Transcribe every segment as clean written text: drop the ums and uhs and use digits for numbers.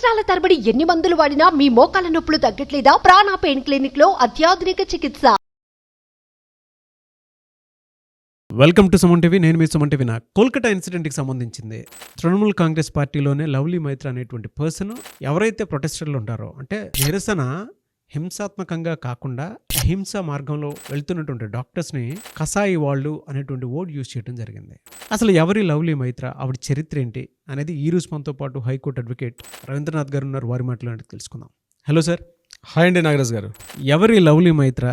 సంవత్సరాల తరబడి ఎన్ని మందులు వాడినా మీ మోకాల నొప్పులు తగ్గట్లేదా? ప్రాణ పెయిన్ క్లినిక్ లో అత్యాధునిక చికిత్స. Welcome to Suman TV. నేను మీ సుమన్ టీవీ. కోల్కతా ఇన్సిడెంట్కి సంబంధించింది తృణమూల్ కాంగ్రెస్ పార్టీలోనే లవ్లీ మైత్ర అనేటువంటి పర్సన్ ఎవరైతే ప్రొటెస్టర్లు ఉంటారో, అంటే నిరసన హింసాత్మకంగా కాకుండా అహింస మార్గంలో వెళ్తున్నటువంటి డాక్టర్స్ని కసాయి వాళ్ళు అనేటువంటి వర్డ్ యూజ్ చేయడం జరిగింది. అసలు ఎవరి లవ్లీ మైత్ర, ఆవిడ చరిత్ర ఏంటి అనేది ఈ రోజు మనతో పాటు హైకోర్టు అడ్వకేట్ రవీంద్రనాథ్ గారు ఉన్నారు. వారి మాటలు తెలుసుకుందాం. Hello sir. హాయ్ అండి నాగరాజ్ గారు. ఎవరి లవ్లీ మైత్ర,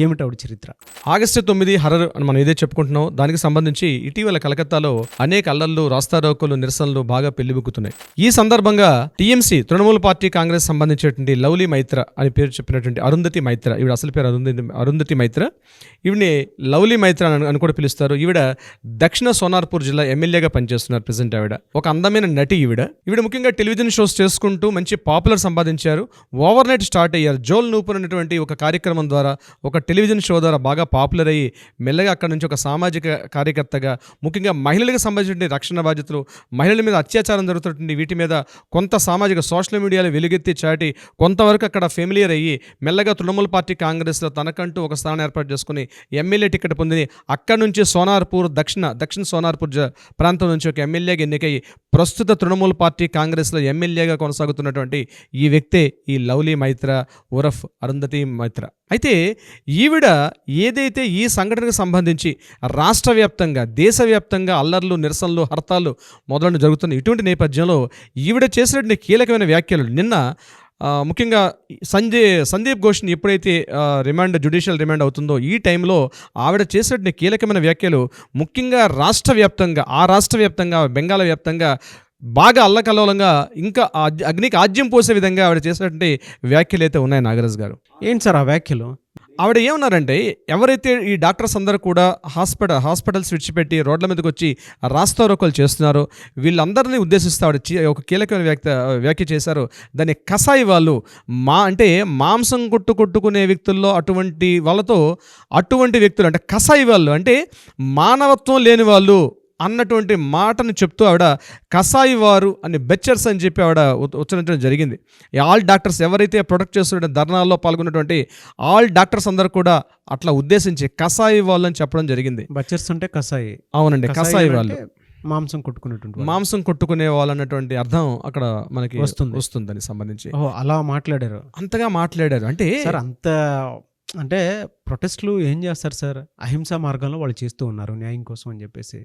ఏమిటి ఆవిడ చరిత్ర? ఆగస్టు 9 హర్రర్ అని మనం ఏదైతే చెప్పుకుంటున్నాం, దానికి సంబంధించి ఇటీవల కలకత్తాలో అనేక అల్లర్లు, రాస్తారోకోలు, నిరసనలు బాగా పెళ్లిబుక్కుతున్నాయి. ఈ సందర్భంగా టీఎంసీ తృణమూల్ పార్టీ కాంగ్రెస్ సంబంధించినటువంటి లవ్లీ మైత్ర అని పేరు చెప్పినటువంటి అరుంధతి మైత్ర, ఈవిడ అసలు పేరు అరుంధతి మైత్ర, ఈవిని లవ్లీ మైత్ర అని కూడా పిలుస్తారు. ఈవిడ దక్షిణ సోనార్పూర్ జిల్లా ఎమ్మెల్యేగా పనిచేస్తున్నారు ప్రెసెంట్. ఆవిడ ఒక అందమైన నటి. ఈవిడ ముఖ్యంగా టెలివిజన్ షోస్ చేసుకుంటూ మంచి పాపులర్ సంపాదించారు. ఓవర్ నైట్ స్టార్ట్ అయ్యారు. జోల్ నూపర్ అనేటువంటి ఒక కార్యక్రమం ద్వారా, ఒక టెలివిజన్ షో ద్వారా బాగా పాపులర్ అయ్యి మెల్లగా అక్కడ నుంచి ఒక సామాజిక కార్యకర్తగా, ముఖ్యంగా మహిళలకు సంబంధించిన రక్షణ బాధ్యతలు, మహిళల మీద అత్యాచారం జరుగుతున్నటువంటి వీటి మీద కొంత సామాజిక సోషల్ మీడియాలో వెలుగెత్తి చాటి కొంతవరకు అక్కడ ఫెమిలియర్ అయ్యి మెల్లగా తృణమూల్ పార్టీ కాంగ్రెస్లో తనకంటూ ఒక స్థానం ఏర్పాటు చేసుకుని ఎమ్మెల్యే టికెట్ పొంది అక్కడి నుంచి సోనార్పూర్ దక్షిణ సోనార్పూర్ ప్రాంతం నుంచి ఒక ఎమ్మెల్యేగా ఎన్నికై ప్రస్తుత తృణమూల్ పార్టీ కాంగ్రెస్లో ఎమ్మెల్యేగా కొనసాగుతున్నటువంటి ఈ వ్యక్తే ఈ లవ్లీ మైత్ర ఉరఫ్ అరుంధతి మైత్ర. అయితే ఈవిడ ఏదైతే ఈ సంఘటనకు సంబంధించి రాష్ట్ర వ్యాప్తంగా, దేశవ్యాప్తంగా అల్లర్లు, నిరసనలు, హర్తాలు మొదలైన జరుగుతున్న ఇటువంటి నేపథ్యంలో ఈవిడ చేసినటువంటి కీలకమైన వ్యాఖ్యలు నిన్న ముఖ్యంగా సందీప్ ఘోష్ని ఎప్పుడైతే జ్యుడిషియల్ రిమాండ్ అవుతుందో ఈ టైంలో ఆవిడ చేసినటువంటి కీలకమైన వ్యాఖ్యలు ముఖ్యంగా రాష్ట్ర వ్యాప్తంగా బెంగాల్ వ్యాప్తంగా బాగా అల్లకల్లోలంగా ఇంకా అగ్నికి ఆజ్యం పోసే విధంగా ఆవిడ చేసినటువంటి వ్యాఖ్యలు అయితే ఉన్నాయి. నాగరాజ్ గారు, ఏంటి సార్ ఆ వ్యాఖ్యలు? ఆవిడ ఏమన్నారంటే, ఎవరైతే ఈ డాక్టర్స్ అందరూ కూడా హాస్పిటల్స్ విడిచిపెట్టి రోడ్ల మీదకి వచ్చి రాస్తారోకోలు చేస్తున్నారో వీళ్ళందరినీ ఉద్దేశిస్తూ ఆవిడ ఒక కీలకమైన వ్యాఖ్య చేశారు. దాన్ని కసాయి వాళ్ళు, మాంసం కొట్టుకునే వ్యక్తుల్లో అటువంటి వ్యక్తులు అంటే కసాయి వాళ్ళు, అంటే మానవత్వం లేని వాళ్ళు అన్నటువంటి మాటను చెప్తూ ఆవిడ కసాయి వారు అని బెచ్చర్స్ అని చెప్పి ఆవిడ ఉచ్చరించడం జరిగింది. ఆల్ డాక్టర్స్ ఎవరైతే ప్రొటెక్ట్ చేస్తున్న ధర్నాల్లో పాల్గొన్నటువంటి ఆల్ డాక్టర్స్ అందరూ కూడా అట్లా ఉద్దేశించి కసాయి వాళ్ళు అని చెప్పడం జరిగింది. బెచ్చర్స్ అంటే కసాయి. అవునండి, కసాయి వాళ్ళు మాంసం కొట్టుకునే వాళ్ళు అన్నటువంటి అర్థం అక్కడ మనకి వస్తుంది దానికి సంబంధించి. అలా మాట్లాడారు, అంతగా మాట్లాడారు. అంటే సార్ అంటే ప్రొటెస్ట్లు ఏం చేస్తారు సార్? అహింసా మార్గంలో వాళ్ళు చేస్తూ ఉన్నారు న్యాయం కోసం అని చెప్పేసి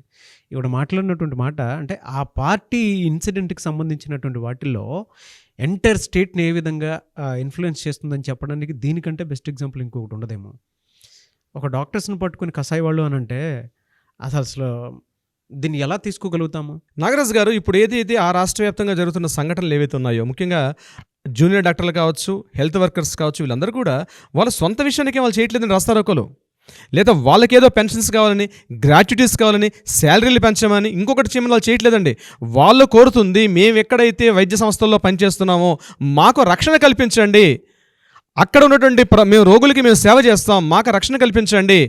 ఇవిడ మాట్లాడినటువంటి మాట, అంటే ఆ పార్టీ ఇన్సిడెంట్కి సంబంధించినటువంటి వాటిల్లో ఎంటైర్ స్టేట్ని ఏ విధంగా ఇన్ఫ్లుయెన్స్ చేస్తుందని చెప్పడానికి దీనికంటే బెస్ట్ ఎగ్జాంపుల్ ఇంకొకటి ఉండదేమో. ఒక డాక్టర్స్ని పట్టుకుని కసాయి వాళ్ళు అని అంటే అసలు దీన్ని ఎలా తీసుకోగలుగుతాము? నాగరాజ్ గారు, ఇప్పుడు ఏదైతే ఆ రాష్ట్ర వ్యాప్తంగా జరుగుతున్న సంఘటనలు ఏవైతే ఉన్నాయో, ముఖ్యంగా జూనియర్ డాక్టర్లు కావచ్చు, హెల్త్ వర్కర్స్ కావచ్చు, వీళ్ళందరూ కూడా వాళ్ళ సొంత విషయానికే వాళ్ళు చేయట్లేదని రాస్తారోకోలు, లేదా వాళ్ళకేదో పెన్షన్స్ కావాలని, గ్రాట్యుటీస్ కావాలని, శాలరీలు పెంచమని, ఇంకొకటి చేయమని వాళ్ళు చేయట్లేదండి. వాళ్ళు కోరుతుంది, మేము ఎక్కడైతే వైద్య సంస్థల్లో పనిచేస్తున్నామో మాకు రక్షణ కల్పించండి, అక్కడ ఉన్నటువంటి మేము రోగులకి మేము సేవ చేస్తాం, మాకు రక్షణ కల్పించండి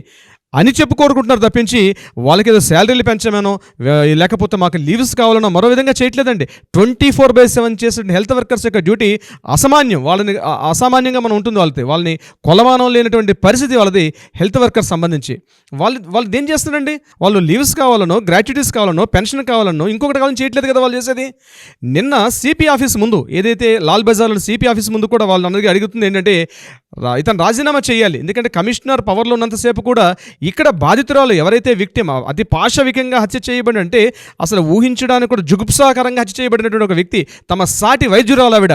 అని కోరుకుంటున్నారు తప్పించి వాళ్ళకి ఏదో శాలరీలు పెంచమనో లేకపోతే మాకు లీవ్స్ కావాలనో మరో విధంగా చేయట్లేదండి. 24/7 చేసే హెల్త్ వర్కర్స్ యొక్క డ్యూటీ అసామాన్యం. అసామాన్యంగా మనం ఉంటుంది వాళ్ళని కొలమానం లేనటువంటి పరిస్థితి వాళ్ళది హెల్త్ వర్కర్స్ సంబంధించి. వాళ్ళు ఏం చేస్తారండి? వాళ్ళు లీవ్స్ కావాలనో, గ్రాట్యుటీస్ కావాలనో, పెన్షన్ కావాలనో, ఇంకొకటి కావాలని చేయట్లేదు కదా వాళ్ళు చేసేది. నిన్న సిపి ఆఫీస్ ముందు, ఏదైతే లాల్ బజార్లో సిపి ఆఫీస్ ముందు కూడా వాళ్ళు అందరికీ అడుగుతుంది ఏంటంటే, ఇతను రాజీనామా చేయాలి. ఎందుకంటే కమిషనర్ పవర్లో ఉన్నంతసేపు కూడా ఇక్కడ బాధితురాలు ఎవరైతే విక్టిమ్, అతి పాశవికంగా హత్య చేయబడి, అంటే అసలు ఊహించడానికి కూడా జుగుప్సాకరంగా హత్య చేయబడినటువంటి ఒక వ్యక్తి, తమ సాటి వైద్యురాలు ఆవిడ.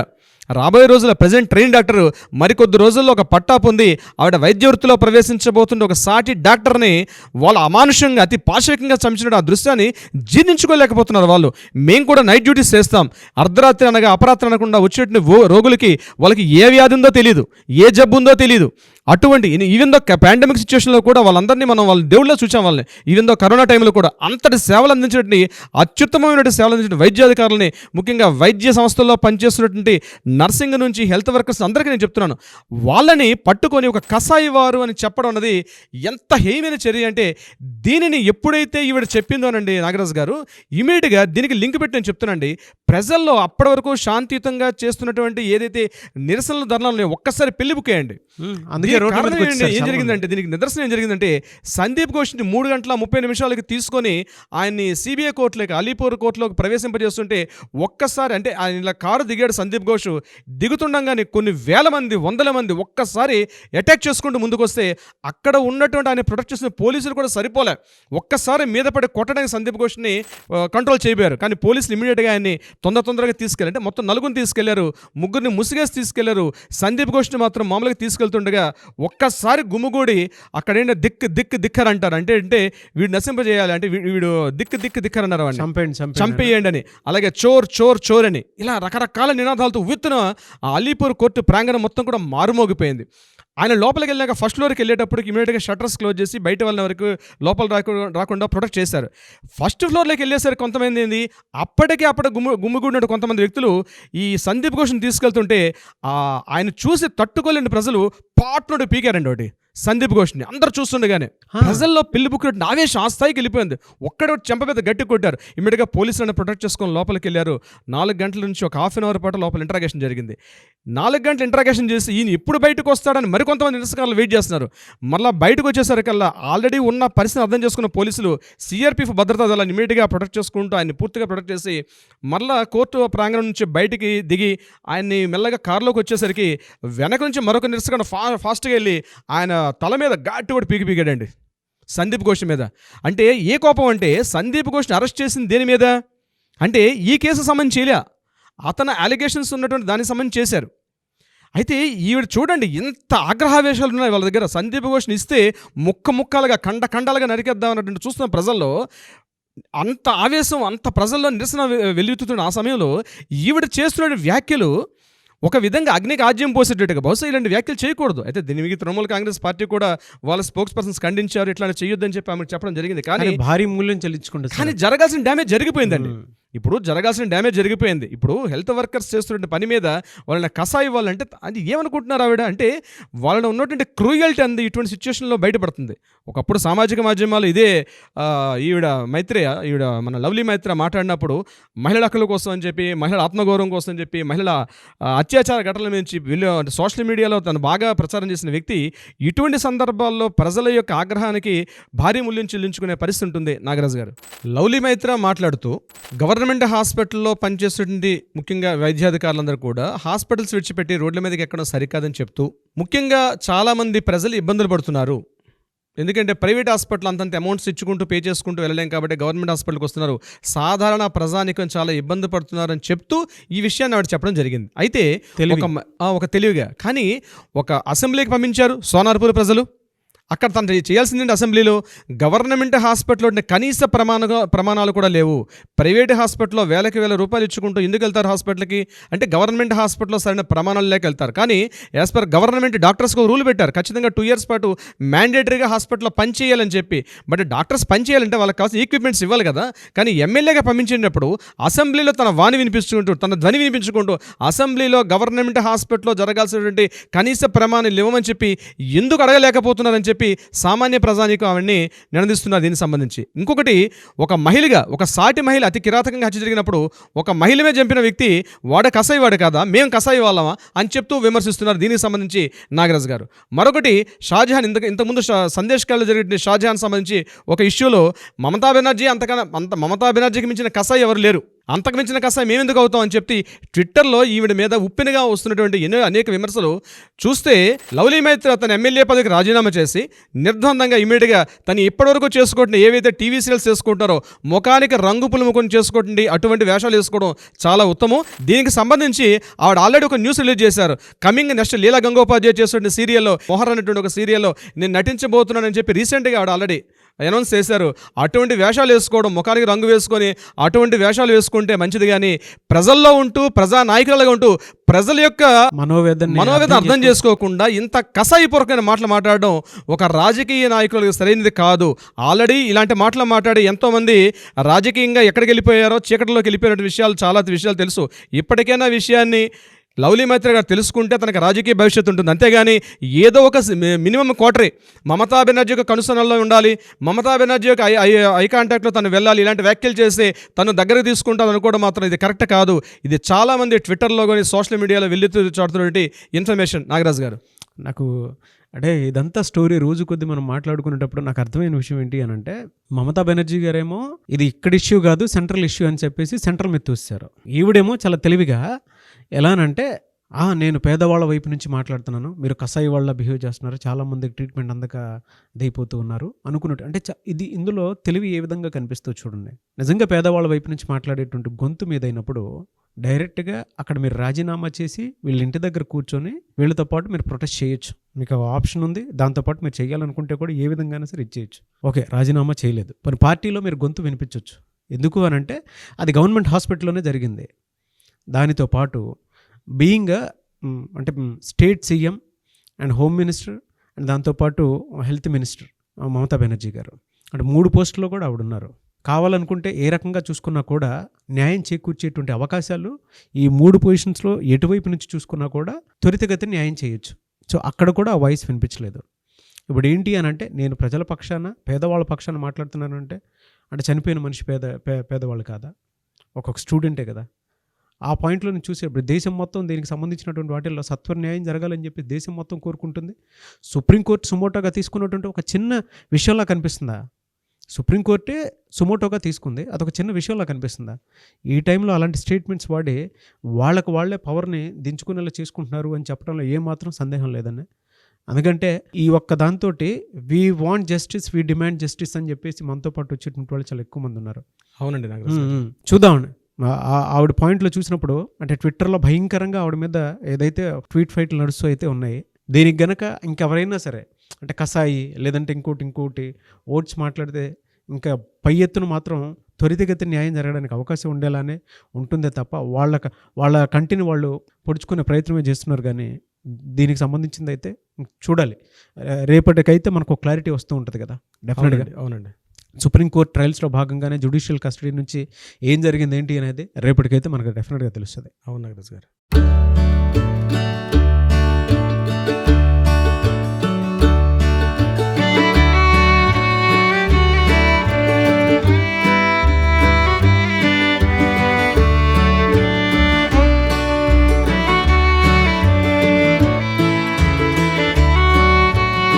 రాబోయే రోజుల్లో ప్రజెంట్ ట్రైన్ డాక్టర్ మరికొద్ది రోజుల్లో ఒక పట్టా పొంది ఆవిడ వైద్య వృత్తిలో ప్రవేశించబోతున్న ఒక సాటి డాక్టర్ని వాళ్ళు అమానుషంగా, అతి పాశవికంగా చంపిన ఆ దృశ్యాన్ని జీర్ణించుకోలేకపోతున్నారు వాళ్ళు. మేము కూడా నైట్ డ్యూటీస్ చేస్తాం, అర్ధరాత్రి అనగా అపరాత్రి అనకుండా వచ్చేటువంటి రోగులకి వాళ్ళకి ఏ వ్యాధి ఉందో తెలియదు, ఏ జబ్బు ఉందో తెలియదు, అటువంటి ఈవెన్ దో పాండమిక్ సిచ్యువేషన్లో కూడా వాళ్ళందరినీ మనం వాళ్ళ దేవుళ్ళ చూసాం. వాళ్ళని ఈవెన్ దో కరోనా టైంలో కూడా అంతటి సేవలు అందించినటువంటి అత్యుత్తమమైనటువంటి సేవలు అందించిన వైద్యాధికారులని, ముఖ్యంగా వైద్య సంస్థల్లో పనిచేస్తున్నటువంటి నర్సింగ్ నుంచి హెల్త్ వర్కర్స్ అందరికీ నేను చెప్తున్నాను, వాళ్ళని పట్టుకొని ఒక కసాయి వారు అని చెప్పడం అన్నది ఎంత హేయమైన చర్య అంటే, దీనిని ఎప్పుడైతే ఈవిడ చెప్పిందోనండి నాగరాజు గారు, ఇమీడియట్గా దీనికి లింక్ పెట్టి నేను చెప్తున్నానండి, ప్రజల్లో అప్పటి వరకు శాంతియుతంగా చేస్తున్నటువంటి ఏదైతే నిరసనలు ధర్నాలు ఒక్కసారి పెళ్లి బుక్కేయండి. ఏం జరిగిందంటే, దీనికి నిదర్శనం ఏం జరిగిందంటే, సందీప్ ఘోష్ని 3 గంటల 30 నిమిషాలకి తీసుకొని ఆయన్ని సిబిఐ కోర్టులోకి, అలీపూర్ కోర్టులోకి ప్రవేశింపజేస్తుంటే ఒక్కసారి అంటే ఆయన ఇలా కారు దిగాడు సందీప్ ఘోష్, దిగుతుండగానే కొన్ని వేల మంది, వందల మంది ఒక్కసారి అటాక్ చేసుకుంటూ ముందుకు వస్తే అక్కడ ఉన్నటువంటి ఆయన ప్రొటెక్ట్ చేసిన పోలీసులు కూడా సరిపోలే, ఒక్కసారి మీద పడి కొట్టడానికి సందీప్ ఘోష్ని కంట్రోల్ చేయబోయారు. కానీ పోలీసులు ఇమీడియట్గా ఆయన్ని తొందరగా తీసుకెళ్ళి, అంటే మొత్తం 4 తీసుకెళ్లారు, 3 ముసిగేసి తీసుకెళ్లారు. సందీప్ ఘోష్ని మాత్రం మామూలుగా తీసుకెళ్తుండగా ఒక్కసారి గుమ్ముగూడి అక్కడేంటి దిక్కర్ అంటారు, అంటే వీడు నశింపజేయాలి, అంటే వీడు దిక్కర్ అన్నారు, చంపేయండి అని, అలాగే చోర్ అని, ఇలా రకరకాల నినాదాలతో ఉవ్వెత్తున ఆ అలీపూర్ కోర్టు ప్రాంగణం మొత్తం కూడా మారుమోగిపోయింది. ఆయన లోపలికి వెళ్ళాక ఫస్ట్ ఫ్లోర్కి వెళ్ళేటప్పటికి ఇమీడియట్గా షట్టర్స్ క్లోజ్ చేసి బయట వాళ్ళ వరకు లోపల రాకుండా ప్రొటెక్ట్ చేశారు. ఫస్ట్ ఫ్లోర్లోకి వెళ్ళేసరికి కొంతమంది ఏంది అప్పటికే గుమ్మిగూడినట్టు కొంతమంది వ్యక్తులు ఈ సందీప్ ఘోష్ని తీసుకెళ్తుంటే ఆయన చూసి తట్టుకోలేని ప్రజలు పాట్నోడు పీకారండి ఒకటి సందీప్ ఘోష్ని. అందరూ చూస్తుండగానే ప్రజల్లో పెళ్లి బుక్కినట్టు ఆవేశం ఆ స్థాయికి వెళ్ళిపోయింది. ఒక్కడే చెంప మీద గట్టి కొట్టారు. ఇమ్మీడియట్గా పోలీసులను ప్రొటెక్ట్ చేసుకొని లోపలికి వెళ్ళారు. 4 గంటల నుంచి ఒక హాఫ్ అన్ అవర్ పాటు లోపల ఇంట్రాగేషన్ జరిగింది. 4 గంటలు ఇంట్రాగేషన్ చేసి ఈయన ఎప్పుడు బయటకు వస్తాడని మరికొంతమంది నిరసనకారులు వెయిట్ చేస్తున్నారు. మళ్ళీ బయటకు వచ్చేసరికల్లా ఆల్రెడీ ఉన్న పరిస్థితిని అర్థం చేసుకున్న పోలీసులు సిఆర్పిఎఫ్ భద్రతా దళాన్ని ఇమీడియట్గా ప్రొటెక్ట్ చేసుకుంటూ ఆయన్ని పూర్తిగా ప్రొటెక్ట్ చేసి మళ్ళీ కోర్టు ప్రాంగణం నుంచి బయటికి దిగి ఆయన్ని మెల్లగా కారులోకి వచ్చేసరికి వెనక నుంచి మరొక నిరసన ఫాస్ట్గా వెళ్ళి ఆయన తల మీద ఘాటు కూడా పీకిగాడండి సందీప్ ఘోష్ మీద. అంటే ఏ కోపం అంటే, సందీప్ ఘోష్ని అరెస్ట్ చేసింది దేని మీద అంటే ఈ కేసు సంబంధించి చేయలే, అతను అలిగేషన్స్ ఉన్నటువంటి దానికి సంబంధించి చేశారు. అయితే ఈవిడ చూడండి ఎంత ఆగ్రహావేశాలు ఉన్నాయి వాళ్ళ దగ్గర. సందీప్ ఘోష్ని ఇస్తే ముక్కలుగా ఖండాలుగా నరికేద్దాం అన్నట్టు చూస్తున్న ప్రజల్లో అంత ఆవేశం, అంత ప్రజల్లో నిరసన వెలుగుతున్న ఆ సమయంలో ఈవిడ చేస్తున్న వ్యాఖ్యలు ఒక విధంగా అగ్నికి ఆజ్యం పోసేటట్టుగా, బహుశా ఇలాంటి వ్యాఖ్యలు చేయకూడదు. అయితే దీని మీద తృణమూల్ కాంగ్రెస్ పార్టీ కూడా వాళ్ళ స్పోక్స్ పర్సన్స్ ఖండించారు, ఇట్లా చేయొద్దని చెప్పి ఆమె చెప్పడం జరిగింది. కానీ భారీ మూల్యం చెల్లించుకుంటారు. కానీ జరగాల్సిన డ్యామేజ్ జరిగిపోయిందండి. ఇప్పుడు జరగాల్సిన డ్యామేజ్ జరిగిపోయింది. ఇప్పుడు హెల్త్ వర్కర్స్ చేస్తున్న పని మీద వాళ్ళని కసాయి ఇవ్వాలంటే అది ఏమనుకుంటున్నారు ఆవిడ అంటే, వాళ్ళని ఉన్నటువంటి క్రూయల్టీ అంది ఇటువంటి సిచ్యువేషన్లో బయటపడుతుంది. ఒకప్పుడు సామాజిక మాధ్యమాలు ఇదే ఈవిడ మన లవ్లీ మైత్ర మాట్లాడినప్పుడు మహిళల హక్కుల కోసం అని చెప్పి, మహిళల ఆత్మగౌరవం కోసం అని చెప్పి, మహిళల అత్యాచార ఘటనల నుంచి సోషల్ మీడియాలో తను బాగా ప్రచారం చేసిన వ్యక్తి ఇటువంటి సందర్భాల్లో ప్రజల యొక్క ఆగ్రహానికి భారీ మూల్యం చెల్లించుకునే పరిస్థితి ఉంటుంది. నాగరాజు గారు, లవ్లీ మైత్ర మాట్లాడుతూ గవర్నమెంట్ హాస్పిటల్లో పనిచేస్తున్నటువంటి ముఖ్యంగా వైద్యాధికారులందరూ కూడా హాస్పిటల్స్ విడిచిపెట్టి రోడ్ల మీదకి ఎక్కడం సరికాదని చెప్తూ, ముఖ్యంగా చాలామంది ప్రజలు ఇబ్బందులు పడుతున్నారు, ఎందుకంటే ప్రైవేట్ హాస్పిటల్ అంతంత అమౌంట్స్ ఇచ్చుకుంటూ పే చేసుకుంటూ వెళ్ళలేం కాబట్టి గవర్నమెంట్ హాస్పిటల్కి వస్తున్నారు, సాధారణ ప్రజానికం చాలా ఇబ్బంది పడుతున్నారని చెప్తూ ఈ విషయాన్ని ఆవిడ చెప్పడం జరిగింది. అయితే ఒక తెలివిగా కానీ ఒక అసెంబ్లీకి పంపించారు సోనార్పూర్ ప్రజలు. అక్కడ తను చేయాల్సిందంటే అసెంబ్లీలో గవర్నమెంట్ హాస్పిటల్లో కనీస ప్రమాణాలు కూడా లేవు. ప్రైవేట్ హాస్పిటల్లో వేల రూపాయలు ఇచ్చుకుంటూ ఎందుకు వెళ్తారు హాస్పిటల్కి అంటే, గవర్నమెంట్ హాస్పిటల్లో సరైన ప్రమాణాలు లేక వెళ్తారు. కానీ యాజ్ పర్ గవర్నమెంట్ డాక్టర్స్కి రూల్ పెట్టారు, ఖచ్చితంగా 2 years పాటు మ్యాండేటరీగా హాస్పిటల్లో పనిచేయాలని చెప్పి. బట్ డాక్టర్స్ పనిచేయాలంటే వాళ్ళకి కావాల్సిన ఈక్విప్మెంట్స్ ఇవ్వాలి కదా. కానీ ఎమ్మెల్యేగా పంపించేటప్పుడు అసెంబ్లీలో తన ధ్వని వినిపించుకుంటూ అసెంబ్లీలో గవర్నమెంట్ హాస్పిటల్లో జరగాల్సినటువంటి కనీస ప్రమాణాలు ఇవ్వమని చెప్పి ఎందుకు అడగలేకపోతున్నారని చెప్పి సామాన్య ప్రజానీకం అవన్నీ నినదిస్తున్నారు దీనికి సంబంధించి. ఇంకొకటి, ఒక మహిళగా, ఒక సాటి మహిళ అతి కిరాతకంగా హత్య జరిగినప్పుడు ఒక మహిళమే చంపిన వ్యక్తి వాడ కసాయి వాడు కాదా, మేము కసాయి వాళ్ళమా అని చెప్తూ విమర్శిస్తున్నారు దీనికి సంబంధించి నాగరాజు గారు. మరొకటి, షాజహాన్ ఇంతకుముందు సందేశ్ కాల్లో జరిగిన షాజహాన్ సంబంధించి ఒక ఇష్యూలో మమతా బెనర్జీకి మించిన కసాయి ఎవరు లేరు, అంతకు మించిన కసాయి మేమెందుకు అవుతాం అని చెప్పి ట్విట్టర్లో ఈవిడ మీద ఉప్పినగా వస్తున్నటువంటి అనేక విమర్శలు చూస్తే, లవ్లీ మైత్ర తన ఎమ్మెల్యే పదవికి రాజీనామా చేసి నిర్ద్వందంగా ఇమీడియట్గా తను ఇప్పటివరకు చేసుకోవడం ఏవైతే టీవీ సీరియల్స్ చేసుకుంటారో ముఖానికి రంగు పులుముకొని చేసుకోవడం, అటువంటి వేషాలు వేసుకోవడం చాలా ఉత్తమం. దీనికి సంబంధించి ఆవిడ ఆల్రెడీ ఒక న్యూస్ రిలీజ్ చేశారు. కమింగ్ నెక్స్ట్ లీలా గంగోపాధ్యాయ చేస్తున్న సీరియల్లో, మొహర్ అనేటువంటి ఒక సీరియల్లో నేను నటించబోతున్నానని చెప్పి రీసెంట్గా ఆవిడ ఆల్రెడీ అనౌన్స్ చేశారు. అటువంటి వేషాలు వేసుకోవడం, ముఖానికి రంగు వేసుకొని అటువంటి వేషాలు వేసుకుంటే మంచిది, కానీ ప్రజల్లో ఉంటూ ప్రజా నాయకులుగా ఉంటూ ప్రజల యొక్క మనోవేదన అర్థం చేసుకోకుండా ఇంత కసాయిపూర్వకమైన మాటలు మాట్లాడడం ఒక రాజకీయ నాయకులకు సరైనది కాదు. ఆల్రెడీ ఇలాంటి మాటలు మాట్లాడి ఎంతోమంది రాజకీయంగా ఎక్కడికి వెళ్ళిపోయారో, చీకటిలోకి వెళ్ళిపోయిన విషయాలు చాలా విషయాలు తెలుసు. ఇప్పటికైనా విషయాన్ని లవ్లీ మైత్రి గారు తెలుసుకుంటే తనకు రాజకీయ భవిష్యత్తు ఉంటుంది. అంతేగాని ఏదో ఒక మినిమం క్వార్టరీ మమతా బెనర్జీ యొక్క కనుసనల్లో ఉండాలి, మమతా బెనర్జీ యొక్క ఐ కాంటాక్ట్లో తను వెళ్ళాలి, ఇలాంటి వ్యాఖ్యలు చేసి తను దగ్గరకు తీసుకుంటాను అనుకోవడం మాత్రం ఇది కరెక్ట్ కాదు. ఇది చాలామంది ట్విట్టర్లో కానీ సోషల్ మీడియాలో వెళ్ళి చాటుతున్నటువంటి ఇన్ఫర్మేషన్. నాగరాజు గారు, నాకు అంటే ఇదంతా స్టోరీ రోజు కొద్ది మనం మాట్లాడుకునేటప్పుడు నాకు అర్థమైన విషయం ఏంటి అని అంటే, మమతా బెనర్జీ గారేమో ఇది ఇక్కడ ఇష్యూ కాదు సెంట్రల్ ఇష్యూ అని చెప్పేసి సెంట్రల్ మీద తోస్తారు. ఈవిడేమో చాలా తెలివిగా ఎలానంటే, నేను పేదవాళ్ళ వైపు నుంచి మాట్లాడుతున్నాను, మీరు కసాయి వాళ్ళ బిహేవ్ చేస్తున్నారు, చాలామందికి ట్రీట్మెంట్ అందక దైపోతూ ఉన్నారు అనుకున్నట్టు. అంటే ఇది ఇందులో తెలివి ఏ విధంగా కనిపిస్తూ చూడండి. నిజంగా పేదవాళ్ళ వైపు నుంచి మాట్లాడేటువంటి గొంతు మీద అయినప్పుడు డైరెక్ట్గా అక్కడ మీరు రాజీనామా చేసి వీళ్ళ ఇంటి దగ్గర కూర్చొని వీళ్ళతో పాటు మీరు ప్రొటెస్ట్ చేయొచ్చు. మీకు ఆప్షన్ ఉంది. దాంతోపాటు మీరు చేయాలనుకుంటే కూడా ఏ విధంగానే సరే ఇచ్చేయచ్చు. ఓకే, రాజీనామా చేయలేదు, మరి పార్టీలో మీరు గొంతు వినిపించవచ్చు. ఎందుకు అని అంటే అది గవర్నమెంట్ హాస్పిటల్లోనే జరిగింది. దానితో పాటు బీయింగ్ అంటే state CM and home minister and దాంతోపాటు హెల్త్ మినిస్టర్ మమతా బెనర్జీ గారు, అంటే 3 పోస్టుల్లో కూడా ఆవిడ ఉన్నారు. కావాలనుకుంటే ఏ రకంగా చూసుకున్నా కూడా న్యాయం చేకూర్చేటువంటి అవకాశాలు ఈ 3 పొజిషన్స్లో ఎటువైపు నుంచి చూసుకున్నా కూడా త్వరితగతిన న్యాయం చేయొచ్చు. సో అక్కడ కూడా ఆ వాయిస్ వినిపించలేదు. ఇప్పుడు ఏంటి అని అంటే, నేను ప్రజల పక్షాన పేదవాళ్ళ పక్షాన మాట్లాడుతున్నానంటే అంటే చనిపోయిన మనిషి పేదవాళ్ళు కాదా, ఒక్కొక్క స్టూడెంటే కదా. ఆ పాయింట్లో నేను చూసేప్పుడు దేశం మొత్తం దీనికి సంబంధించినటువంటి వాటిల్లో సత్వర న్యాయం జరగాలని చెప్పి దేశం మొత్తం కోరుకుంటుంది. సుప్రీంకోర్టు సుమోటోగా తీసుకున్నటువంటి ఒక చిన్న విషయంలా కనిపిస్తుందా? సుప్రీంకోర్టే సుమోటోగా తీసుకుంది, అదొక చిన్న విషయంలా కనిపిస్తుందా? ఈ టైంలో అలాంటి స్టేట్మెంట్స్ వాడి వాళ్ళే పవర్ని దించుకునేలా చేసుకుంటున్నారు అని చెప్పడంలో ఏమాత్రం సందేహం లేదండి. ఎందుకంటే ఈ ఒక్క దాంతో we want justice, we demand justice అని చెప్పేసి మనతో పాటు వచ్చేటువంటి వాళ్ళు చాలా ఎక్కువ మంది ఉన్నారు. అవునండి, చూద్దామండి. ఆవిడ పాయింట్లో చూసినప్పుడు అంటే ట్విట్టర్లో భయంకరంగా ఆవిడ మీద ఏదైతే ట్వీట్ ఫైట్లు నడుస్తూ అయితే ఉన్నాయి, దీనికి గనక ఇంకెవరైనా సరే అంటే కసాయి లేదంటే ఇంకోటి ఓట్స్ మాట్లాడితే ఇంకా పై ఎత్తున మాత్రం త్వరితగతి న్యాయం జరగడానికి అవకాశం ఉండేలానే ఉంటుందే తప్ప వాళ్ళ కంటిని వాళ్ళు పొడుచుకునే ప్రయత్నమే చేస్తున్నారు. కానీ దీనికి సంబంధించింది అయితే చూడాలి. రేపటికైతే మనకు క్లారిటీ వస్తూ ఉంటుంది కదా డెఫినెట్గా. అవునండి, సుప్రీంకోర్టు ట్రయల్స్లో భాగంగానే జ్యుడిషియల్ కస్టడీ నుంచి ఏం జరిగింది ఏంటి అనేది రేపటికైతే మనకు డెఫినెట్గా తెలుస్తుంది. అవును నాగరాజు గారు.